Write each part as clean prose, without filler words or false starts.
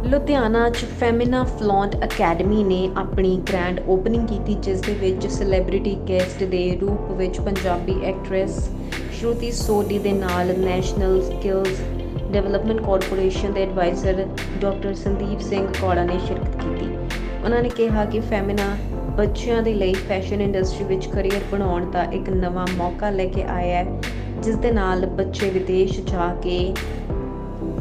ਲੁਧਿਆਣਾ 'ਚ Femina Flaunt academy ਨੇ ਆਪਣੀ ਗ੍ਰੈਂਡ ਓਪਨਿੰਗ ਕੀਤੀ, ਜਿਸ ਦੇ ਵਿੱਚ ਸੈਲੀਬ੍ਰਿਟੀ ਗੈਸਟ ਦੇ ਰੂਪ ਵਿੱਚ ਪੰਜਾਬੀ ਐਕਟਰੈਸ ਸ਼ਰੂਤੀ ਸੋਢੀ ਦੇ ਨਾਲ ਨੈਸ਼ਨਲ ਸਕਿੱਲਸ ਡਿਵੈਲਪਮੈਂਟ ਕਾਰਪੋਰੇਸ਼ਨ ਦੇ ਐਡਵਾਈਜ਼ਰ ਡਾਕਟਰ ਸੰਦੀਪ ਸਿੰਘ ਕੌੜਾ ਨੇ ਸ਼ਿਰਕਤ ਕੀਤੀ। ਉਹਨਾਂ ਨੇ ਕਿਹਾ ਕਿ ਫੈਮਿਨਾ ਬੱਚਿਆਂ ਦੇ ਲਈ ਫੈਸ਼ਨ ਇੰਡਸਟਰੀ ਵਿੱਚ ਕਰੀਅਰ ਬਣਾਉਣ ਦਾ ਇੱਕ ਨਵਾਂ ਮੌਕਾ ਲੈ ਕੇ ਆਇਆ ਹੈ, ਜਿਸ ਦੇ ਨਾਲ ਬੱਚੇ ਵਿਦੇਸ਼ ਜਾ ਕੇ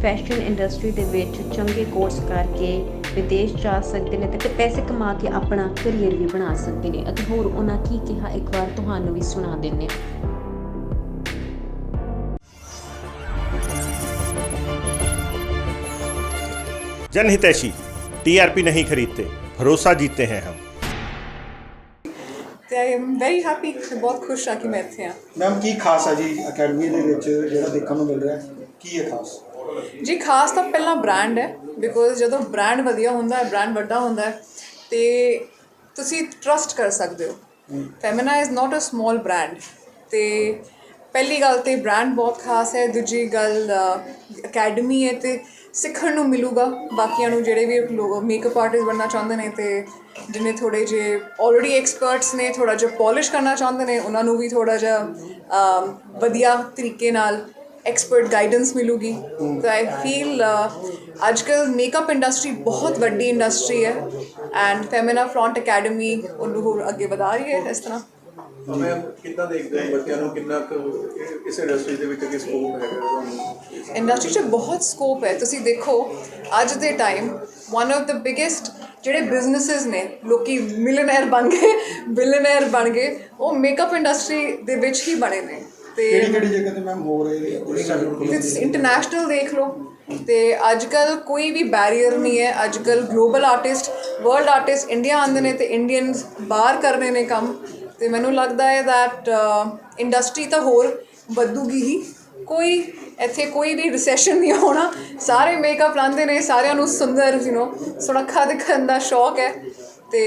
ਫੈਸ਼ਨ ਇੰਡਸਟਰੀ ਦੇ ਵਿੱਚ ਚੰਗੇ ਕੋਰਸ ਕਰਕੇ ਵਿਦੇਸ਼ ਜਾ ਸਕਦੇ ਨੇ ਅਤੇ ਪੈਸੇ ਕਮਾ ਕੇ ਆਪਣਾ ਕਰੀਅਰ ਵੀ ਬਣਾ ਸਕਦੇ ਨੇ। ਅਤੇ ਹੋਰ ਉਹਨਾਂ ਕੀ ਕਿਹਾ, ਇੱਕ ਵਾਰ ਤੁਹਾਨੂੰ ਵੀ ਸੁਣਾ ਦਿੰਦੇ ਹਾਂ। जनहितैषी टीआरपी नहीं खरीदते, भरोसा जीतते हैं हम। ਤੇ ਆਈ ਐਮ ਵੈਰੀ ਹੈਪੀ, ਬਹੁਤ ਖੁਸ਼ ਹਾਂ ਕਿ ਮੈਂ ਇੱਥੇ ਹਾਂ। ਮੈਮ ਕੀ ਖਾਸ ਹੈ ਜੀ ਅਕੈਡਮੀ ਦੇ ਵਿੱਚ ਜਿਹੜਾ ਦੇਖਣ ਨੂੰ ਮਿਲ ਰਿਹਾ, ਕੀ ਹੈ ਖਾਸ? ਜੀ ਖਾਸ ਤਾਂ ਪਹਿਲਾਂ ਬ੍ਰਾਂਡ ਹੈ, ਬਿਕੋਜ਼ ਜਦੋਂ ਬ੍ਰਾਂਡ ਵਧੀਆ ਹੁੰਦਾ ਹੈ, ਬ੍ਰਾਂਡ ਵੱਡਾ ਹੁੰਦਾ ਹੈ ਤੇ ਤੁਸੀਂ ਟਰਸਟ ਕਰ ਸਕਦੇ ਹੋ। Femina is not a small brand. ਤੇ ਪਹਿਲੀ ਗੱਲ ਤੇ ਬ੍ਰਾਂਡ ਬਹੁਤ ਖਾਸ ਹੈ, ਦੂਜੀ ਗੱਲ ਅਕੈਡਮੀ ਹੈ ਤੇ ਸਿੱਖਣ ਨੂੰ ਮਿਲੂਗਾ ਬਾਕੀਆਂ ਨੂੰ, ਜਿਹੜੇ ਵੀ ਲੋਕ ਮੇਕਅਪ ਆਰਟਿਸਟ ਬਣਨਾ ਚਾਹੁੰਦੇ ਨੇ ਤੇ ਜਿਹਨੇ ਥੋੜ੍ਹੇ ਜਿਹੇ ਆਲਰੇਡੀ ਐਕਸਪਰਟਸ ਨੇ, ਥੋੜ੍ਹਾ ਜਿਹਾ ਪੋਲਿਸ਼ ਕਰਨਾ ਚਾਹੁੰਦੇ ਨੇ, ਉਹਨਾਂ ਨੂੰ ਵੀ ਥੋੜ੍ਹਾ ਜਿਹਾ ਵਧੀਆ ਤਰੀਕੇ ਨਾਲ ਐਕਸਪਰਟ ਗਾਈਡੈਂਸ ਮਿਲੂਗੀ। ਤਾਂ ਆਈ ਫੀਲ ਅੱਜ ਕੱਲ੍ਹ ਮੇਕਅਪ ਇੰਡਸਟਰੀ ਬਹੁਤ ਵੱਡੀ ਇੰਡਸਟਰੀ ਹੈ ਐਂਡ ਫੈਮਿਨਾ ਫਲੌਂਟ ਅਕੈਡਮੀ ਉਹਨੂੰ ਹੋਰ ਅੱਗੇ ਵਧਾ ਰਹੀ ਹੈ ਇਸ ਤਰ੍ਹਾਂ। ਮੈਮ ਕਿੱਦਾਂ ਦੇਖਦੇ ਹੋ ਬੱਚਿਆਂ ਨੂੰ, ਕਿੰਨਾ ਕੁ ਇਸ ਇੰਡਸਟਰੀ ਦੇ ਵਿੱਚ ਅੱਗੇ ਸਕੋਪ ਹੈਗਾ ਤੁਹਾਨੂੰ? ਇੰਡਸਟਰੀ 'ਚ ਬਹੁਤ ਸਕੋਪ ਹੈ। ਤੁਸੀਂ ਦੇਖੋ ਅੱਜ ਦੇ time one of the biggest ਜਿਹੜੇ ਬਿਜ਼ਨਸਿਸ ਨੇ, ਲੋਕੀ ਮਿਲੀਅਨਰ ਬਣ ਗਏ, ਬਿਲੀਅਨਰ ਬਣ ਗਏ, ਉਹ ਮੇਕਅਪ ਇੰਡਸਟਰੀ ਦੇ ਵਿੱਚ ਹੀ ਬਣੇ ਨੇ। ਤੇ ਕਿਹੜੀ ਜਗ੍ਹਾ ਤੇ ਮੈਮ ਹੋ ਰਹੇ ਤੁਸੀਂ ਇੰਟਰਨੈਸ਼ਨਲ ਦੇਖ ਲਓ ਤੇ ਅੱਜ ਕੱਲ੍ਹ ਕੋਈ ਵੀ ਬੈਰੀਅਰ ਨਹੀਂ ਹੈ। ਅੱਜ ਕੱਲ੍ਹ global artist, world artist India ਆਉਂਦੇ ਨੇ ਤੇ ਇੰਡੀਅਨਸ ਬਾਹਰ ਕਰ ਰਹੇ ਨੇ ਕੰਮ। ਤੇ ਮੈਨੂੰ ਲੱਗਦਾ ਹੈ ਦੈਟ ਇੰਡਸਟਰੀ ਤਾਂ ਹੋਰ ਵਧੂਗੀ ਹੀ, ਕੋਈ ਇੱਥੇ ਕੋਈ ਵੀ ਰਿਸੈਸ਼ਨ ਨਹੀਂ ਹੋਣਾ। ਸਾਰੇ ਮੇਕਅਪ ਲਾਉਂਦੇ ਨੇ, ਸਾਰਿਆਂ ਨੂੰ ਸੁੰਦਰ ਸੁਨੱਖਾ ਦਿਖਣ ਦਾ ਸ਼ੌਕ ਹੈ ਤੇ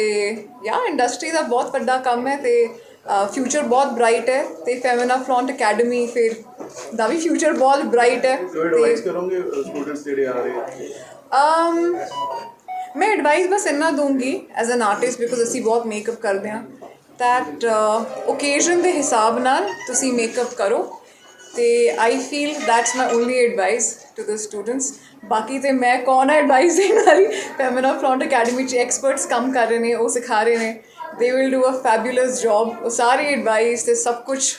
ਇੰਡਸਟਰੀ ਦਾ ਬਹੁਤ ਵੱਡਾ ਕੰਮ ਹੈ ਤੇ ਫਿਊਚਰ ਬਹੁਤ ਬ੍ਰਾਈਟ ਹੈ ਤੇ ਫੈਮਿਨਾ ਫਲੌਂਟ ਅਕੈਡਮੀ ਫਿਰ ਦਾ ਵੀ ਫਿਊਚਰ ਬਹੁਤ ਬ੍ਰਾਈਟ ਹੈ। ਐਡਵਾਈਸ ਕਰੋਗੇ ਸਟੂਡੈਂਟਸ ਜਿਹੜੇ ਆ ਰਹੇ? ਮੈਂ ਐਡਵਾਈਸ ਬਸ ਇੰਨਾ ਦੂੰਗੀ ਐਜ਼ ਐਨ ਆਰਟਿਸਟ, ਬਿਕੋਜ਼ ਅਸੀਂ ਬਹੁਤ ਮੇਕਅਪ ਕਰਦੇ ਹਾਂ, ਦੈਟ ਓਕੇਜ਼ਨ ਦੇ ਹਿਸਾਬ ਨਾਲ ਤੁਸੀਂ ਮੇਕਅਪ ਕਰੋ ਤੇ I feel that's my only advice to the students. ਬਾਕੀ ਤੇ ਮੈਂ ਕੌਣ ਹੈ ਐਡਵਾਈਸ ਦੇਣ ਵਾਲੀ? ਫੈਮਿਨਾ ਫਲੌਂਟ ਅਕੈਡਮੀ 'ਚ ਐਕਸਪਰਟਸ ਕੰਮ ਕਰ ਰਹੇ ਨੇ, ਉਹ ਸਿਖਾ ਰਹੇ ਨੇ, they will do a fabulous job। ਉਹ ਸਾਰੀ ਐਡਵਾਈਸ ਤੇ ਸਭ ਕੁਛ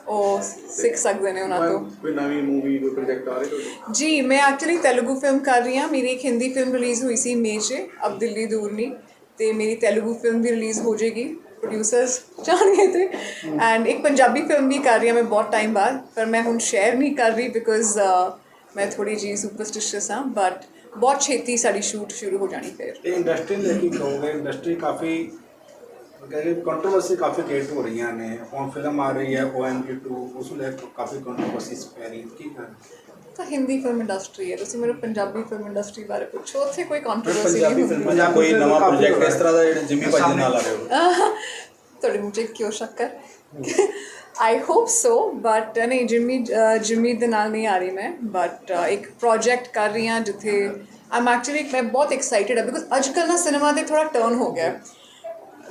ਉਹ ਸਿੱਖ ਸਕਦੇ ਨੇ ਉਹਨਾਂ ਤੋਂ। ਕੋਈ ਨਵੀਂ ਮੂਵੀ, ਕੋਈ ਪ੍ਰੋਜੈਕਟ ਆ ਰਹੇ ਤੁਹਾਡੇ? ਜੀ ਮੈਂ ਐਕਚੁਅਲੀ ਤੇਲਗੂ ਫਿਲਮ ਕਰ ਰਹੀ ਹਾਂ। ਮੇਰੀ ਇੱਕ ਹਿੰਦੀ ਫਿਲਮ ਰਿਲੀਜ਼ ਹੋਈ ਸੀ ਮਈ 'ਚ, ਅਬ ਦਿੱਲੀ ਦੂਰ ਨਹੀਂ, ਤੇ ਮੇਰੀ ਤੇਲਗੂ ਫਿਲਮ ਵੀ ਰਿਲੀਜ਼ ਹੋ ਜਾਏਗੀ, ਪ੍ਰੋਡਿਊਸਰਸ ਚਾਹਣਗੇ ਤੇ। ਐਂਡ ਇੱਕ ਪੰਜਾਬੀ ਫਿਲਮ ਵੀ ਕਰ ਰਹੀ ਹਾਂ ਮੈਂ ਬਹੁਤ ਟਾਈਮ ਬਾਅਦ, ਪਰ ਮੈਂ ਹੁਣ ਸ਼ੇਅਰ ਨਹੀਂ ਕਰ ਰਹੀ ਬਿਕੋਜ਼ ਮੈਂ ਥੋੜ੍ਹੀ ਜਿਹੀ ਸੁਪਰਸਟੀਸ਼ੀਅਸ ਹਾਂ, ਬਟ ਬਹੁਤ ਛੇਤੀ ਸਾਡੀ ਸ਼ੂਟ ਸ਼ੁਰੂ ਹੋ ਜਾਣੀ ਫਿਰ। ਇਹ ਇੰਡਸਟਰੀ ਲੈ ਕੇ ਕਹੋਗੇ, ਇੰਡਸਟਰੀ ਕਾਫੀ ਕਹਿੰਦੇ ਕੰਟਰੋਵਰਸੀ ਕਾਫੀ ਕ੍ਰੀਏਟ ਹੋ ਰਹੀਆਂ ਨੇ। ਹੁਣ ਫਿਲਮ ਆ ਰਹੀ ਹੈ OMG 2, ਉਸ ਨੂੰ ਲੈ ਕੇ ਕਾਫੀ ਕੰਟਰੋਵਰਸੀਜ਼ ਪੈ ਰਹੀ, ਕੀ ਕਾਰਨ? ਤਾਂ ਹਿੰਦੀ ਫਿਲਮ ਇੰਡਸਟਰੀ ਹੈ, ਤੁਸੀਂ ਮੈਨੂੰ ਪੰਜਾਬੀ ਫਿਲਮ ਇੰਡਸਟਰੀ ਬਾਰੇ ਪੁੱਛੋ, ਉੱਥੇ ਕੋਈ ਕੰਟਰੋਵਰਸੀ ਨਹੀਂ ਹੁੰਦੀ। ਕੋਈ ਨਵਾਂ ਪ੍ਰੋਜੈਕਟ ਇਸ ਤਰ੍ਹਾਂ ਦਾ ਜਿਹੜਾ ਜਿੰਮੀ ਭਾਜੀ ਦੇ ਨਾਲ ਆ ਰਿਹਾ ਹੋ? ਤੁਹਾਡੇ ਮੂੰਹ 'ਚ ਕਿਉਂ ਸ਼ੱਕਰ? ਆਈ ਹੋਪ ਸੋ, ਬਟ ਨਹੀਂ, ਜਿੰਮੀ ਦੇ ਨਾਲ ਨਹੀਂ ਆ ਰਹੀ ਮੈਂ, ਬਟ ਇੱਕ ਪ੍ਰੋਜੈਕਟ ਕਰ ਰਹੀ ਹਾਂ ਜਿੱਥੇ ਆਈ ਐਮ ਐਕਚੁਅਲੀ ਮੈਂ ਬਹੁਤ ਐਕਸਾਈਟਿਡ ਹਾਂ ਬਿਕੋਜ਼ ਅੱਜ ਕੱਲ੍ਹ ਨਾ ਸਿਨੇਮਾ 'ਤੇ ਥੋੜ੍ਹਾ ਟਰਨ ਹੋ ਗਿਆ।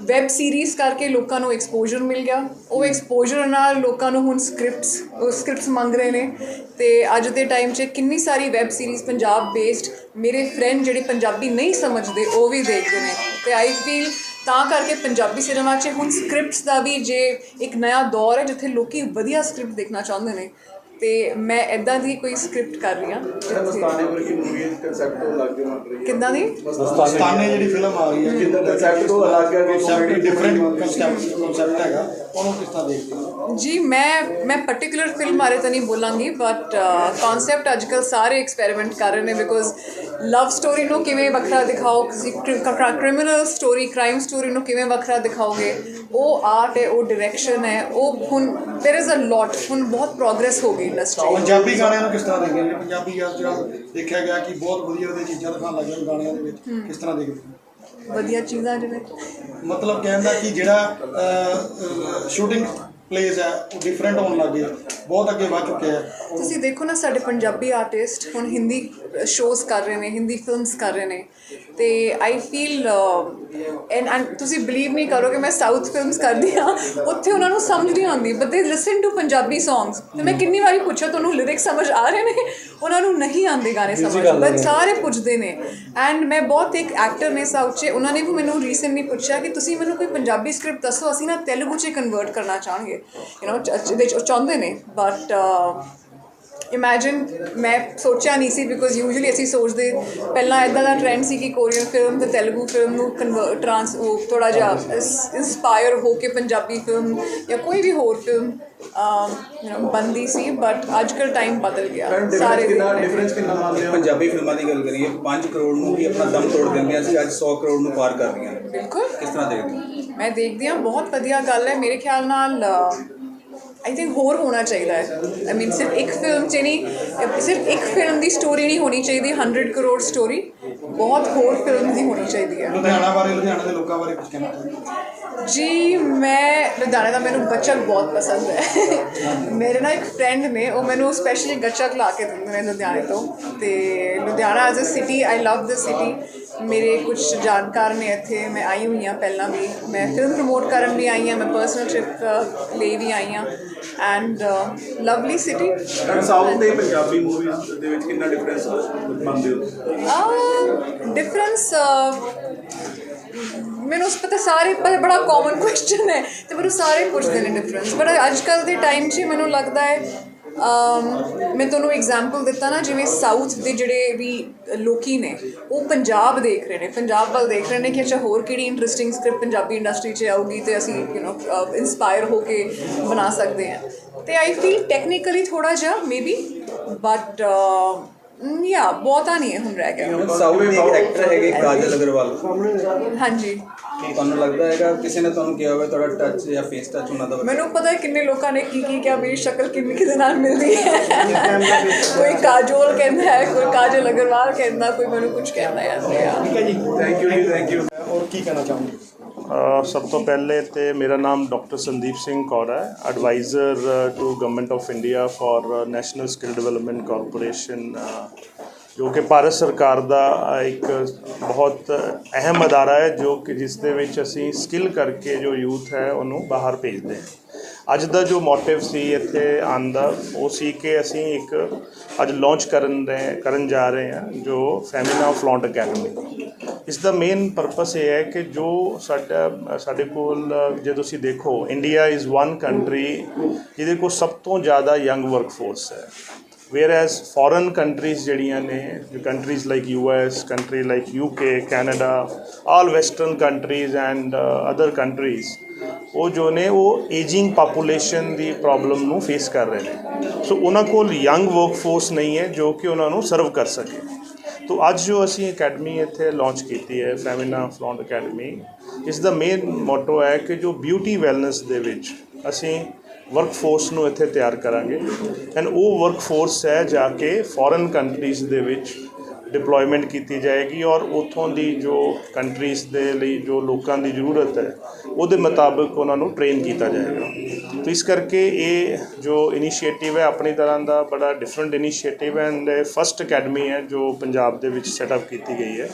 ਵੈਬ ਸੀਰੀਜ਼ ਕਰਕੇ ਲੋਕਾਂ ਨੂੰ ਐਕਸਪੋਜਰ ਮਿਲ ਗਿਆ, ਉਹ ਐਕਸਪੋਜਰ ਨਾਲ ਲੋਕਾਂ ਨੂੰ ਹੁਣ ਸਕ੍ਰਿਪਟਸ ਮੰਗ ਰਹੇ ਨੇ ਤੇ ਅੱਜ ਦੇ ਟਾਈਮ 'ਚ ਕਿੰਨੀ ਸਾਰੀ ਵੈਬ ਸੀਰੀਜ਼ ਪੰਜਾਬ ਬੇਸਡ ਮੇਰੇ ਫਰੈਂਡ ਜਿਹੜੇ ਪੰਜਾਬੀ ਨਹੀਂ ਸਮਝਦੇ ਉਹ ਵੀ ਦੇਖਦੇ ਨੇ। ਤੇ ਆਈ ਫੀਲ ਤਾਂ ਕਰਕੇ ਪੰਜਾਬੀ ਸਿਨੇਮਾ 'ਚ ਹੁਣ ਸਕ੍ਰਿਪਟਸ ਦਾ ਵੀ ਜੇ ਇੱਕ ਨਵਾਂ ਦੌਰ ਹੈ ਜਿੱਥੇ ਲੋਕੀ ਵਧੀਆ ਸਕ੍ਰਿਪਟ ਦੇਖਣਾ ਚਾਹੁੰਦੇ ਨੇ ਤੇ ਮੈਂ ਇੱਦਾਂ ਦੀ ਕੋਈ ਸਕ੍ਰਿਪਟ ਕਰ ਰਹੀ ਹਾਂ। ਮਸਤਾਨੇ ਵਰਗੀ ਮੂਵੀ ਕਨਸੈਪਟ ਤੋਂ ਅਲੱਗ ਬਣ ਰਹੀ ਹੈ। ਕਿੱਦਾਂ ਦੀ? ਮਸਤਾਨੇ ਜਿਹੜੀ ਫਿਲਮ ਆ ਰਹੀ ਹੈ, ਜਿੱਦਾਂ ਕਨਸੈਪਟ ਤੋਂ ਅਲੱਗ ਹੈ, ਕਨਸੈਪਟ ਡਿਫਰੈਂਟ ਕਨਸੈਪਟ ਹੈਗਾ, ਉਹਨੂੰ ਕਿਸ ਤਰ੍ਹਾਂ ਦੇਖਦੇ ਹੋ? ਜੀ ਮੈਂ ਪਰਟੀਕੂਲਰ ਫਿਲਮ ਬਾਰੇ ਤਾਂ ਨਹੀਂ ਬੋਲਾਂਗੀ, ਬਟ ਕਨਸੈਪਟ ਅੱਜ ਕੱਲ੍ਹ ਸਾਰੇ ਐਕਸਪੈਰੀਮੈਂਟ ਕਰ ਰਹੇ ਨੇ ਬਿਕੋਜ਼ ਲਵ ਸਟੋਰੀ ਨੂੰ ਕਿਵੇਂ ਵੱਖਰਾ ਦਿਖਾਓ, ਤੁਸੀਂ ਕ੍ਰਿਮੀਨਲ ਸਟੋਰੀ, ਕ੍ਰਾਈਮ ਸਟੋਰੀ ਨੂੰ ਕਿਵੇਂ ਵੱਖਰਾ ਦਿਖਾਓਗੇ, ਉਹ ਆਰਟ ਹੈ, ਉਹ ਡਾਇਰੈਕਸ਼ਨ ਹੈ, ਉਹ ਹੁਣ ਦੇਰ ਇਜ਼ ਅ ਲੋਟ, ਹੁਣ ਬਹੁਤ ਪ੍ਰੋਗਰੈਸ ਹੋ ਗਈ ਇੰਡਸਟਰੀ। ਪੰਜਾਬੀ ਗਾਣਿਆਂ ਨੂੰ ਕਿਸ ਤਰ੍ਹਾਂ ਦੇਖਦੇ ਹੋ? ਪੰਜਾਬੀ ਜਿਹੜਾ ਦੇਖਿਆ ਗਿਆ ਕਿ ਬਹੁਤ ਵਧੀਆ ਵਧੀਆ ਚੀਜ਼ਾਂ ਦਿਖਾਉਣ ਲੱਗ ਗਏ ਗਾਣਿਆਂ ਦੇ ਵਿੱਚ, ਕਿਸ ਤਰ੍ਹਾਂ ਦੇਖਦੇ ਹੋ? ਵਧੀਆ ਚੀਜ਼ਾਂ ਜਿਵੇਂ ਮਤਲਬ ਕਹਿਣ ਦਾ ਕਿ ਜਿਹੜਾ ਸ਼ੂਟਿੰਗ ਪਲੇਸ ਹੈ ਉਹ ਡਿਫਰੈਂਟ ਹੋਣ ਲੱਗ ਗਏ, ਬਹੁਤ ਅੱਗੇ ਵੱਧ ਚੁੱਕੇ ਆ। ਤੁਸੀਂ ਦੇਖੋ ਨਾ ਸਾਡੇ ਪੰਜਾਬੀ ਆਰਟਿਸਟ ਹੁਣ ਹਿੰਦੀ ਸ਼ੋਜ਼ ਕਰ ਰਹੇ ਨੇ, ਹਿੰਦੀ ਫਿਲਮਸ ਕਰ ਰਹੇ ਨੇ, ਤੇ ਆਈ ਫੀਲ ਐਂਡ ਤੁਸੀਂ ਬਿਲੀਵ ਨਹੀਂ ਕਰੋਗੇ, ਮੈਂ ਸਾਊਥ ਫਿਲਮਸ ਕਰਦੀ ਹਾਂ, ਉੱਥੇ ਉਹਨਾਂ ਨੂੰ ਸਮਝ ਨਹੀਂ ਆਉਂਦੀ, ਬਟ ਦੇ ਲਿਸਨ ਟੂ ਪੰਜਾਬੀ ਸੌਂਗਸ। ਤੇ ਮੈਂ ਕਿੰਨੀ ਵਾਰੀ ਪੁੱਛਿਆ ਤੁਹਾਨੂੰ ਲਿਰਿਕਸ ਸਮਝ ਆ ਰਹੇ ਨੇ, ਉਹਨਾਂ ਨੂੰ ਨਹੀਂ ਆਉਂਦੇ ਗਾਣੇ ਸਮਝ, ਬਟ ਸਾਰੇ ਪੁੱਛਦੇ ਨੇ। ਐਂਡ ਮੈਂ ਬਹੁਤ ਇੱਕ ਐਕਟਰ ਨੇ ਸਾਊਥ 'ਚ, ਉਹਨਾਂ ਨੇ ਵੀ ਮੈਨੂੰ ਰੀਸੈਂਟਲੀ ਪੁੱਛਿਆ ਕਿ ਤੁਸੀਂ ਮੈਨੂੰ ਕੋਈ ਪੰਜਾਬੀ ਸਕ੍ਰਿਪਟ ਦੱਸੋ, ਅਸੀਂ ਨਾ ਤੇਲਗੂ 'ਚ ਕਨਵਰਟ ਕਰਨਾ ਚਾਹਾਂਗੇ, ਯੂ ਨੋ ਜਿਹਦੇ 'ਚ ਉਹ ਚਾਹੁੰਦੇ ਨੇ। ਬਟ ਇਮੈਜਿਨ ਮੈਂ ਸੋਚਿਆ ਨਹੀਂ ਸੀ, ਬਿਕੋਜ਼ ਯੂਜੂਅਲੀ ਅਸੀਂ ਸੋਚਦੇ ਪਹਿਲਾਂ ਇੱਦਾਂ ਦਾ ਟਰੈਂਡ ਸੀ ਕਿ ਕੋਰੀਅਨ ਫਿਲਮ ਅਤੇ ਤੇਲਗੂ ਫਿਲਮ ਨੂੰ ਉਹ ਥੋੜ੍ਹਾ ਜਿਹਾ ਇੰਸਪਾਇਰ ਹੋ ਕੇ ਪੰਜਾਬੀ ਫਿਲਮ ਜਾਂ ਕੋਈ ਵੀ ਹੋਰ ਫਿਲਮ ਬਣਦੀ ਸੀ, ਬਟ ਅੱਜ ਕੱਲ੍ਹ ਟਾਈਮ ਬਦਲ ਗਿਆ। ਸਾਰੇ ਡਿਫਰੈਂਸ ਕਿੰਨਾ ਮੰਨਦੇ ਹੋ? ਪੰਜਾਬੀ ਫਿਲਮਾਂ ਦੀ ਗੱਲ ਕਰੀਏ 5 ਕਰੋੜ ਨੂੰ ਵੀ ਆਪਣਾ ਦਮ ਤੋੜ ਦਿੰਦੀਆਂ ਸੀ, ਅੱਜ 100 ਕਰੋੜ ਨੂੰ ਪਾਰ ਕਰ ਰਹੀਆਂ ਨੇ। ਬਿਲਕੁਲ ਕਿਸ ਤਰ੍ਹਾਂ ਦੇਖਦੇ ਹੋ? ਮੈਂ ਦੇਖਦੀ ਹਾਂ, ਬਹੁਤ ਵਧੀਆ ਗੱਲ ਹੈ। ਮੇਰੇ ਖਿਆਲ ਨਾਲ ਆਈ ਥਿੰਕ ਹੋਰ ਹੋਣਾ ਚਾਹੀਦਾ ਹੈ। ਆਈ ਮੀਨ ਸਿਰਫ ਇੱਕ ਫਿਲਮ 'ਚ ਨਹੀਂ, ਸਿਰਫ ਇੱਕ ਫਿਲਮ ਦੀ ਸਟੋਰੀ ਨਹੀਂ ਹੋਣੀ ਚਾਹੀਦੀ 100 ਕਰੋੜ ਸਟੋਰੀ, ਬਹੁਤ ਹੋਰ ਫਿਲਮ ਦੀ ਹੋਣੀ ਚਾਹੀਦੀ ਹੈ। ਲੁਧਿਆਣਾ ਬਾਰੇ, ਲੁਧਿਆਣਾ ਦੇ ਲੋਕਾਂ ਬਾਰੇ ਕੁਝ ਕਹਿਣਾ ਚਾਹੁੰਦੇ? ਜੀ ਮੈਂ ਲੁਧਿਆਣੇ ਦਾ, ਮੈਨੂੰ ਗੱਚਕ ਬਹੁਤ ਪਸੰਦ ਹੈ। ਮੇਰੇ ਨਾਲ ਇੱਕ ਫਰੈਂਡ ਨੇ, ਉਹ ਮੈਨੂੰ ਸਪੈਸ਼ਲੀ ਗੱਚਕ ਲਾ ਕੇ ਦਿੰਦੇ ਨੇ ਲੁਧਿਆਣੇ ਤੋਂ। ਅਤੇ Ludhiana as a city, I love the city. ਮੇਰੇ ਕੁਝ ਜਾਣਕਾਰ ਨੇ ਇੱਥੇ, ਮੈਂ ਆਈ ਹੋਈ ਹਾਂ ਪਹਿਲਾਂ ਵੀ, ਮੈਂ ਫਿਲਮ ਪ੍ਰਮੋਟ ਕਰਨ ਵੀ ਆਈ ਹਾਂ, ਮੈਂ ਪਰਸਨਲ ਟ੍ਰਿਪ ਲਈ ਵੀ ਆਈ ਹਾਂ। And Lovely city. ਸਾਊਥ ਤੇ ਪੰਜਾਬੀ ਮੂਵੀਜ਼ ਦੇ ਵਿੱਚ ਕਿੰਨਾ ਡਿਫਰੈਂਸ ਮੰਨਦੇ ਹੋ? ਡਿਫਰੈਂਸ ਮੈਨੂੰ ਪਤਾ, ਸਾਰੇ ਬੜਾ ਕਾਮਨ ਕੁਐਸਚਨ ਹੈ ਅਤੇ ਮੈਨੂੰ ਸਾਰੇ ਪੁੱਛਦੇ ਨੇ ਡਿਫਰੈਂਸ। ਬਟ ਅੱਜ ਕੱਲ੍ਹ ਦੇ ਟਾਈਮ 'ਚ ਮੈਨੂੰ ਲੱਗਦਾ ਹੈ, ਮੈਂ ਤੁਹਾਨੂੰ ਐਗਜ਼ਾਮਪਲ ਦਿੱਤਾ ਨਾ, ਜਿਵੇਂ ਸਾਊਥ ਦੇ ਜਿਹੜੇ ਵੀ ਲੋਕੀ ਨੇ ਉਹ ਪੰਜਾਬ ਦੇਖ ਰਹੇ ਨੇ, ਪੰਜਾਬ ਵੱਲ ਦੇਖ ਰਹੇ ਨੇ ਕਿ ਅੱਛਾ ਹੋਰ ਕਿਹੜੀ ਇੰਟਰਸਟਿੰਗ ਸਕ੍ਰਿਪਟ ਪੰਜਾਬੀ ਇੰਡਸਟਰੀ 'ਚ ਆਊਗੀ ਅਤੇ ਅਸੀਂ ਇੰਸਪਾਇਰ ਹੋ ਕੇ ਬਣਾ ਸਕਦੇ ਹਾਂ। ਅਤੇ ਆਈ ਫੀਲ ਟੈਕਨੀਕਲੀ ਥੋੜ੍ਹਾ ਜਿਹਾ ਮੇਬੀ, ਬਟ ਯਾ ਬਹੁਤਾ ਨਹੀਂ ਹੈ ਹੁਣ ਰਹਿ ਗਿਆ। ਸਾਊਥ ਦੇ ਇੱਕ ਐਕਟਰ ਹੈਗੇ ਕਾਜਲ ਅਗਰਵਾਲ, ਹਾਂਜੀ, ਤੁਹਾਨੂੰ ਲੱਗਦਾ ਹੈਗਾ ਕਿਸੇ ਨੇ ਤੁਹਾਨੂੰ ਕਿਹਾ ਹੋਵੇ ਤੁਹਾਡਾ ਟੱਚ ਜਾਂ ਫੇਸ ਟੱਚ ਉਹਨਾਂ ਦਾ? ਮੈਨੂੰ ਪਤਾ ਹੈ ਕਿੰਨੇ ਲੋਕਾਂ ਨੇ ਕੀ ਕਿਹਾ, ਮੇਰੀ ਸ਼ਕਲ ਕਿਹਦੇ ਨਾਲ ਮਿਲਦੀ ਹੈ। ਕੋਈ ਕਾਜੋਲ ਕਹਿੰਦਾ ਹੈ, ਕੋਈ ਕਾਜਲ ਅਗਰਵਾਲ ਕਹਿੰਦਾ, ਕੋਈ ਮੈਨੂੰ ਕੁਝ ਕਹਿੰਦਾ ਹੈ। ਠੀਕ ਹੈ ਜੀ, ਥੈਂਕ ਯੂ ਜੀ, ਥੈਂਕ ਯੂ। ਔਰ ਕੀ ਕਹਿਣਾ ਚਾਹੁੰਦੇ? ਸਭ ਤੋਂ ਪਹਿਲੇ ਤੇ ਮੇਰਾ ਨਾਮ ਡਾਕਟਰ ਸੰਦੀਪ ਸਿੰਘ ਕੌਰ ਹੈ, adviser to Government of India for National Skill Development Corporation, ਜੋ ਕਿ ਭਾਰਤ ਸਰਕਾਰ ਦਾ ਇੱਕ ਬਹੁਤ ਅਹਿਮ ਅਦਾਰਾ ਹੈ, ਜੋ ਕਿ ਜਿਸ ਦੇ ਵਿੱਚ ਅਸੀਂ ਸਕਿੱਲ ਕਰਕੇ ਜੋ ਯੂਥ ਹੈ ਉਹਨੂੰ ਬਾਹਰ ਭੇਜਦੇ ਹਾਂ। ਅੱਜ ਦਾ ਜੋ ਮੋਟਿਵ ਸੀ ਇੱਥੇ ਆਉਣ ਦਾ, ਉਹ ਸੀ ਕਿ ਅਸੀਂ ਇੱਕ ਅੱਜ ਲਾਂਚ ਕਰਨ ਜਾ ਰਹੇ ਹਾਂ ਜੋ ਫੈਮਿਨਾ ਫਲੌਂਟ ਅਕੈਡਮੀ। ਇਸ ਦਾ ਮੇਨ ਪਰਪਸ ਇਹ ਹੈ ਕਿ ਜੋ ਸਾਡੇ ਕੋਲ, ਜੇ ਤੁਸੀਂ ਦੇਖੋ, ਇੰਡੀਆ ਇਜ਼ ਵਨ ਕੰਟਰੀ ਜਿਹਦੇ ਕੋਲ ਸਭ ਤੋਂ ਜ਼ਿਆਦਾ ਯੰਗ ਵਰਕਫੋਰਸ ਹੈ, whereas foreign countries ਜਿਹੜੀਆਂ ਨੇ, countries like US, country like UK, Canada, all western countries and other countries, ਉਹ ਜੋ ਨੇ ਉਹ ਏਜਿੰਗ ਪਾਪੂਲੇਸ਼ਨ ਦੀ ਪ੍ਰੋਬਲਮ ਨੂੰ ਫੇਸ ਕਰ ਰਹੇ ਨੇ। ਸੋ ਉਹਨਾਂ ਕੋਲ ਯੰਗ ਵਰਕਫੋਰਸ ਨਹੀਂ ਹੈ ਜੋ ਕਿ ਉਹਨਾਂ ਨੂੰ ਸਰਵ ਕਰ ਸਕੇ। ਤੋ ਅੱਜ ਜੋ ਅਸੀਂ ਅਕੈਡਮੀ ਇੱਥੇ ਲਾਂਚ ਕੀਤੀ ਹੈ, ਫੈਮਿਨਾ ਫਲੌਂਟ ਅਕੈਡਮੀ, ਇਸ ਦਾ ਮੇਨ ਮੋਟੋ ਹੈ ਕਿ ਜੋ ਬਿਊਟੀ ਵੈਲਨੈਸ ਦੇ ਵਿੱਚ ਅਸੀਂ ਵਰਕਫੋਰਸ ਨੂੰ ਇੱਥੇ ਤਿਆਰ ਕਰਾਂਗੇ, ਐਂਡ ਉਹ ਵਰਕਫੋਰਸ ਹੈ ਜਾ ਕੇ ਫੋਰਨ ਕੰਟਰੀਜ਼ ਦੇ ਵਿੱਚ ਡਿਪਲੋਇਮੈਂਟ ਕੀਤੀ ਜਾਏਗੀ, ਔਰ ਉੱਥੋਂ ਦੀ ਜੋ ਕੰਟਰੀਜ਼ ਦੇ ਲਈ ਜੋ ਲੋਕਾਂ ਦੀ ਜ਼ਰੂਰਤ ਹੈ ਉਹਦੇ ਮੁਤਾਬਕ ਉਹਨਾਂ ਨੂੰ ਟ੍ਰੇਨ ਕੀਤਾ ਜਾਏਗਾ। ਤਾਂ ਇਸ ਕਰਕੇ ਇਹ ਜੋ ਇਨੀਸ਼ੀਏਟਿਵ ਹੈ ਆਪਣੀ ਤਰ੍ਹਾਂ ਦਾ ਬੜਾ ਡਿਫਰੈਂਟ ਇਨੀਸ਼ੀਏਟਿਵ ਹੈ, ਐਂਡ ਫਸਟ ਅਕੈਡਮੀ ਹੈ ਜੋ ਪੰਜਾਬ ਦੇ ਵਿੱਚ ਸੈਟਅਪ ਕੀਤੀ ਗਈ ਹੈ।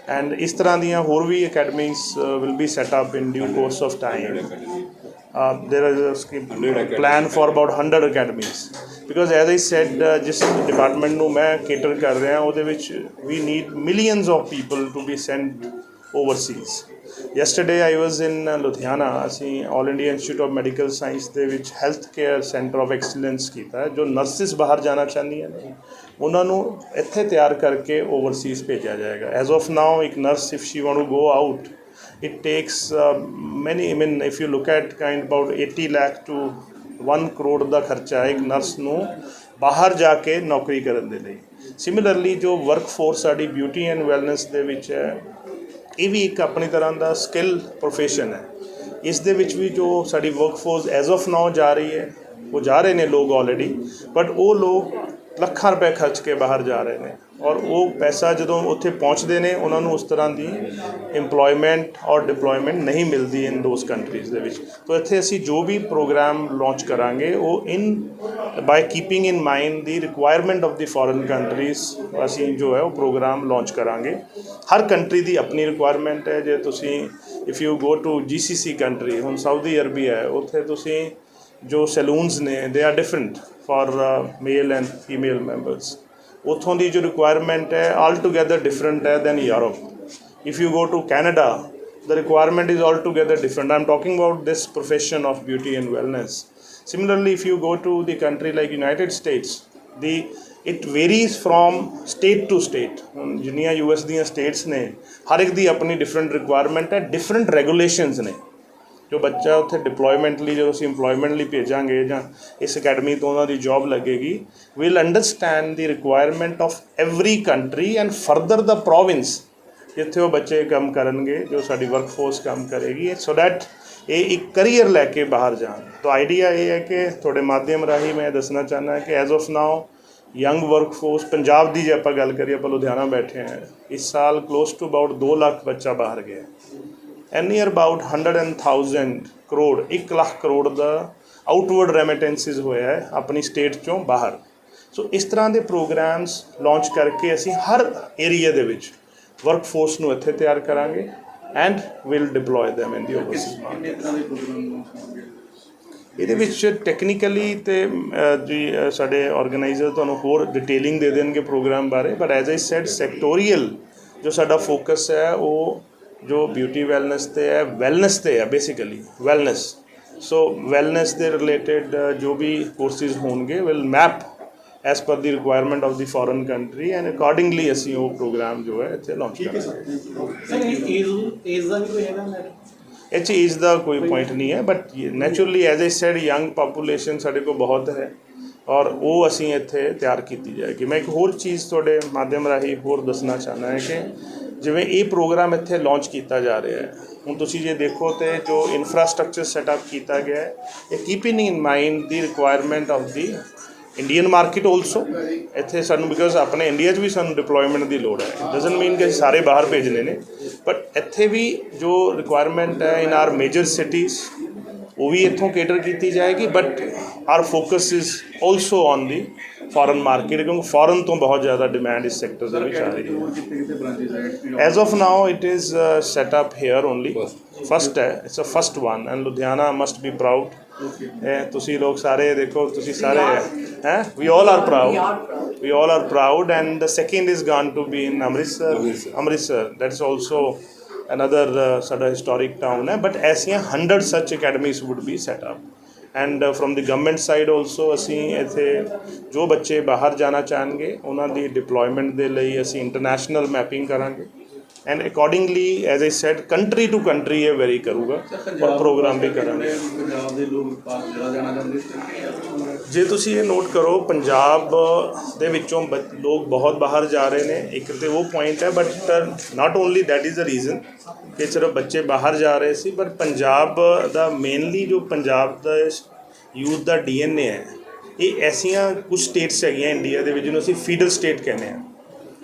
ਐਂਡ ਇਸ ਤਰ੍ਹਾਂ ਦੀਆਂ ਹੋਰ ਵੀ academies will be set up in due course of time. There is a plan for about 100 academies, because as I said, ਜਿਸ ਡਿਪਾਰਟਮੈਂਟ ਨੂੰ ਮੈਂ ਕੇਟਰ ਕਰ ਰਿਹਾ ਉਹਦੇ ਵਿੱਚ we need millions of people to be sent overseas. Yesterday I was in Ludhiana, ਅਸੀਂ All India Institute of Medical Science ਦੇ ਵਿੱਚ health care centre of excellence ਕੀਤਾ, ਜੋ ਨਰਸਿਸ ਬਾਹਰ ਜਾਣਾ ਚਾਹੁੰਦੀਆਂ ਨੇ ਉਹਨਾਂ ਨੂੰ ਇੱਥੇ ਤਿਆਰ ਕਰਕੇ ਓਵਰਸੀਜ਼ ਭੇਜਿਆ ਜਾਏਗਾ। ਐਜ਼ ਆਫ ਨਾਓ ਇੱਕ nurse if she want to go out, it takes many, I mean if you look at kind about 80 lakh to 1 crore ਦਾ ਖਰਚਾ ਇੱਕ ਨਰਸ ਨੂੰ ਬਾਹਰ ਜਾ ਕੇ ਨੌਕਰੀ ਕਰਨ ਦੇ ਲਈ। ਸਿਮਿਲਰਲੀ ਜੋ ਵਰਕਫੋਰਸ ਸਾਡੀ ਬਿਊਟੀ ਐਂਡ ਵੈਲਨੈਸ ਦੇ ਵਿੱਚ ਹੈ, ਇਹ ਵੀ ਇੱਕ ਆਪਣੀ ਤਰ੍ਹਾਂ ਦਾ ਸਕਿੱਲ ਪ੍ਰੋਫੈਸ਼ਨ ਹੈ। ਇਸ ਦੇ ਵਿੱਚ ਵੀ ਜੋ ਸਾਡੀ ਵਰਕਫੋਰਸ ਐਜ਼ ਆਫ ਨਾਓ ਜਾ ਰਹੀ ਹੈ, ਉਹ ਜਾ ਰਹੇ ਨੇ ਲੋਕ ਆਲਰੇਡੀ, ਬਟ ਉਹ ਲੋਕ ਲੱਖਾਂ ਰੁਪਏ ਖਰਚ ਕੇ ਬਾਹਰ ਜਾ ਰਹੇ ਨੇ ਔਰ ਉਹ ਪੈਸਾ ਜਦੋਂ ਉੱਥੇ ਪਹੁੰਚਦੇ ਨੇ ਉਹਨਾਂ ਨੂੰ ਉਸ ਤਰ੍ਹਾਂ ਦੀ ਇੰਪਲੋਇਮੈਂਟ ਔਰ ਡਿਪਲੋਇਮੈਂਟ ਨਹੀਂ ਮਿਲਦੀ ਇਨ ਦੋਸ ਕੰਟਰੀਜ਼ ਦੇ ਵਿੱਚ। ਤਾਂ ਇੱਥੇ ਅਸੀਂ ਜੋ ਵੀ ਪ੍ਰੋਗਰਾਮ ਲਾਂਚ ਕਰਾਂਗੇ ਉਹ ਬਾਈ keeping in mind the requirement of the foreign countries ਅਸੀਂ ਜੋ ਹੈ ਉਹ ਪ੍ਰੋਗਰਾਮ ਲਾਂਚ ਕਰਾਂਗੇ। ਹਰ ਕੰਟਰੀ ਦੀ ਆਪਣੀ ਰਿਕੁਆਇਰਮੈਂਟ ਹੈ। ਜੇ ਤੁਸੀਂ if you go to GCC country, ਹੁਣ ਸਾਊਦੀ ਅਰਬੀਆ ਹੈ, ਉੱਥੇ ਤੁਸੀਂ ਜੋ ਸੈਲੂਨਸ ਨੇ they are different for male and female members. ਉੱਥੋਂ ਦੀ ਜੋ ਰਿਕੁਆਇਰਮੈਂਟ ਹੈ ਆਲ ਟੂਗੈਦਰ ਡਿਫਰੈਂਟ ਹੈ than Europe. If you go to Canada the requirement is altogether different. I'm talking about this profession of beauty and wellness. Similarly, if you go to the country like United States, it varies from state to state. जिन्नियां US ਦੀਆਂ states ਨੇ ਹਰ ਇੱਕ ਦੀ ਆਪਣੀ different requirement ਹੈ, different regulations ਨੇ। ਜੋ ਬੱਚਾ ਉੱਥੇ ਡਿਪਲੋਇਮੈਂਟ ਲਈ ਜਦੋਂ ਅਸੀਂ ਇੰਪਲੋਇਮੈਂਟ ਲਈ ਭੇਜਾਂਗੇ ਜਾਂ ਇਸ ਅਕੈਡਮੀ ਤੋਂ ਉਹਨਾਂ ਦੀ ਜੋਬ ਲੱਗੇਗੀ, will understand the requirement of every country and further the province ਜਿੱਥੇ ਉਹ ਬੱਚੇ ਕੰਮ ਕਰਨਗੇ, ਜੋ ਸਾਡੀ ਵਰਕਫੋਰਸ ਕੰਮ ਕਰੇਗੀ, ਸੋ ਦੈਟ ਇਹ ਇੱਕ ਕਰੀਅਰ ਲੈ ਕੇ ਬਾਹਰ ਜਾਣ। ਤਾਂ ਆਈਡੀਆ ਇਹ ਹੈ ਕਿ ਤੁਹਾਡੇ ਮਾਧਿਅਮ ਰਾਹੀਂ ਮੈਂ ਦੱਸਣਾ ਚਾਹੁੰਦਾ ਕਿ as of now young workforce Punjab ਦੀ ਜੇ ਆਪਾਂ ਗੱਲ ਕਰੀਏ, ਆਪਾਂ ਲੁਧਿਆਣਾ ਬੈਠੇ ਹਾਂ, ਇਸ ਸਾਲ ਕਲੋਜ਼ ਟੂ ਅਬਾਊਟ 2 ਲੱਖ ਬੱਚਾ ਬਾਹਰ ਗਿਆ and near about 100,000 crore 1 lakh crore ਦਾ ਆਊਟਵਰਡ ਰੈਮਿਟੈਂਸਿਸ ਹੋਇਆ ਹੈ ਆਪਣੀ ਸਟੇਟ 'ਚੋਂ ਬਾਹਰ। ਸੋ ਇਸ ਤਰ੍ਹਾਂ ਦੇ ਪ੍ਰੋਗਰਾਮਸ ਲਾਂਚ ਕਰਕੇ ਅਸੀਂ ਹਰ ਏਰੀਆ ਦੇ ਵਿੱਚ ਵਰਕਫੋਰਸ ਨੂੰ ਇੱਥੇ ਤਿਆਰ ਕਰਾਂਗੇ and will deploy them in the Overseas market. ਇਹਦੇ ਵਿੱਚ ਟੈਕਨੀਕਲੀ ਤੇ ਜੀ ਸਾਡੇ ਆਰਗੇਨਾਈਜ਼ਰ ਤੁਹਾਨੂੰ ਹੋਰ ਡਿਟੇਲਿੰਗ ਦੇ ਦੇਣਗੇ ਪ੍ਰੋਗਰਾਮ ਬਾਰੇ, ਬਟ ਐਜ਼ ਆਈ ਸੈਡ ਸੈਕਟੋਰੀਅਲ ਜੋ ਸਾਡਾ ਫੋਕਸ ਹੈ ਉਹ ਜੋ ਬਿਊਟੀ ਵੈਲਨੈਸ 'ਤੇ ਹੈ, ਵੈਲਨੈਸ 'ਤੇ ਹੈ ਬੇਸਿਕਲੀ ਵੈਲਨੈਸ। ਸੋ ਵੈਲਨੈਸ ਦੇ ਰਿਲੇਟਿਡ ਜੋ ਵੀ ਕੋਰਸਿਸ ਹੋਣਗੇ will map as per the requirement of the foreign country and accordingly ਅਸੀਂ ਉਹ ਪ੍ਰੋਗਰਾਮ ਜੋ ਹੈ ਇੱਥੇ ਲਾਂਚ ਕਰਾਂਗੇ। ਇਹ 'ਚ ਏਜ ਦਾ ਕੋਈ ਪੁਆਇੰਟ ਨਹੀਂ ਹੈ, but naturally as I sad young population ਸਾਡੇ ਕੋਲ ਬਹੁਤ ਹੈ ਔਰ ਉਹ ਅਸੀਂ ਇੱਥੇ ਤਿਆਰ ਕੀਤੀ ਜਾਏਗੀ। ਮੈਂ ਇੱਕ ਹੋਰ ਚੀਜ਼ ਤੁਹਾਡੇ ਮਾਧਿਅਮ ਰਾਹੀਂ ਹੋਰ ਦੱਸਣਾ ਚਾਹੁੰਦਾ ਹੈ ਕਿ ਜਿਵੇਂ ਇਹ ਪ੍ਰੋਗਰਾਮ ਇੱਥੇ ਲਾਂਚ ਕੀਤਾ ਜਾ ਰਿਹਾ ਹੈ, ਹੁਣ ਤੁਸੀਂ ਜੇ ਦੇਖੋ ਤਾਂ ਜੋ ਇਨਫਰਾਸਟਰਕਚਰ ਸੈਟਅਪ ਕੀਤਾ ਗਿਆ ਹੈ, ਇਹ keeping in mind the requirement of the Indian market also. ਇੱਥੇ ਸਾਨੂੰ ਬਿਕੋਜ਼ ਆਪਣੇ ਇੰਡੀਆ 'ਚ ਵੀ ਸਾਨੂੰ ਡਿਪਲੋਇਮੈਂਟ ਦੀ ਲੋੜ ਹੈ, ਡਜ਼ਨਟ ਮੀਨ ਕਿ ਅਸੀਂ ਸਾਰੇ ਬਾਹਰ ਭੇਜਣੇ ਨੇ, ਬਟ ਇੱਥੇ ਵੀ ਜੋ ਰਿਕੁਆਇਰਮੈਂਟ ਹੈ ਇਨ ਆਰ ਮੇਜਰ ਸਿਟੀਜ਼ ਉਹ ਵੀ ਇੱਥੋਂ ਕੇਟਰ ਕੀਤੀ ਜਾਏਗੀ, but our focus is also on the foreign market, ਕਿਉਂਕਿ ਫੋਰਨ ਤੋਂ ਬਹੁਤ ਜ਼ਿਆਦਾ ਡਿਮਾਂਡ ਇਸ ਸੈਕਟਰ ਦੇ ਵਿੱਚ ਆ ਰਹੀ ਹੈ। As of now it is set up here only, first ਹੈ, it's a first one and Ludhiana must be proud. ਤੁਸੀਂ ਲੋਕ ਸਾਰੇ ਦੇਖੋ, ਤੁਸੀਂ ਸਾਰੇ ਹੈ we all are proud and the second is going to be in Amritsar that is also another ਸਾਡਾ historic town ਹੈ, ਬਟ ਐਸੀਆਂ 100 such academies would be set up and from the government side also ਅਸੀਂ ਇੱਥੇ ਜੋ ਬੱਚੇ ਬਾਹਰ ਜਾਣਾ ਚਾਹਣਗੇ ਉਹਨਾਂ ਦੀ ਡਿਪਲੋਇਮੈਂਟ ਦੇ ਲਈ ਅਸੀਂ ਇੰਟਰਨੈਸ਼ਨਲ ਮੈਪਿੰਗ ਕਰਾਂਗੇ and accordingly as I said country to country ਇਹ ਵੈਰੀ ਕਰੂਗਾ ਔਰ ਪ੍ਰੋਗਰਾਮ ਵੀ ਕਰਾਂਗੇ। ਪੰਜਾਬ ਦੇ ਲੋਕ ਬਾਹਰ ਜ਼ਿਆਦਾ ਜਾਣਾ ਚਾਹੁੰਦੇ ਜੇ ਤੁਸੀਂ ਇਹ ਨੋਟ ਕਰੋ, ਪੰਜਾਬ ਦੇ ਵਿੱਚੋਂ ਲੋਕ ਬਹੁਤ ਬਾਹਰ ਜਾ ਰਹੇ ਨੇ, ਇੱਕ ਤਾਂ ਉਹ ਪੁਆਇੰਟ ਹੈ, but not only that is the reason ਕਿ ਸਿਰਫ ਬੱਚੇ ਬਾਹਰ ਜਾ ਰਹੇ ਸੀ, ਬਟ ਪੰਜਾਬ ਦਾ ਮੇਨਲੀ ਜੋ ਪੰਜਾਬ ਦਾ ਯੂਥ ਦਾ DNA ਹੈ, ਇਹ ਐਸੀਆਂ ਕੁਝ ਸਟੇਟਸ ਹੈਗੀਆਂ ਇੰਡੀਆ ਦੇ ਵਿੱਚ ਜਿਹਨੂੰ ਅਸੀਂ ਫੀਡਰ ਸਟੇਟ ਕਹਿੰਦੇ ਹਾਂ।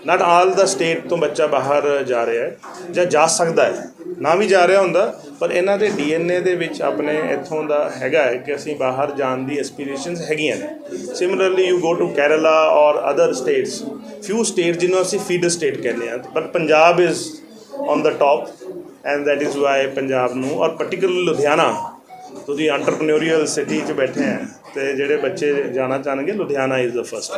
ਨਾਟ ਆਲ ਦਾ ਸਟੇਟ ਤੋਂ ਬੱਚਾ ਬਾਹਰ ਜਾ ਰਿਹਾ ਹੈ ਜਾਂ ਜਾ ਸਕਦਾ ਹੈ, ਨਾ ਵੀ ਜਾ ਰਿਹਾ ਹੁੰਦਾ, ਪਰ ਇਹਨਾਂ ਦੇ DNA ਦੇ ਵਿੱਚ ਆਪਣੇ ਇੱਥੋਂ ਦਾ ਹੈਗਾ ਹੈ ਕਿ ਅਸੀਂ ਬਾਹਰ ਜਾਣ ਦੀ ਐਸਪੀਰੇਸ਼ਨਸ ਹੈਗੀਆਂ ਨੇ। Similarly you go to Kerala or other status, ਫਿਊ state ਜਿਹਨੂੰ ਅਸੀਂ ਫੀਡਰ ਸਟੇਟ ਕਹਿੰਦੇ ਹਾਂ, but Punjab is on the top end that is why Punjab ਨੂੰ ਔਰ ਪਰਟੀਕੁਲਰਲੀ ਲੁਧਿਆਣਾ, ਤੁਸੀਂ ਐਂਟਰਪ੍ਰੇਨਿਓਰੀਅਲ ਸਿਟੀ 'ਚ ਬੈਠੇ ਹੈ ਅਤੇ ਜਿਹੜੇ ਬੱਚੇ ਜਾਣਾ ਚਾਹਣਗੇ ਲੁਧਿਆਣਾ ਇਜ਼ ਦਾ ਫਸਟ।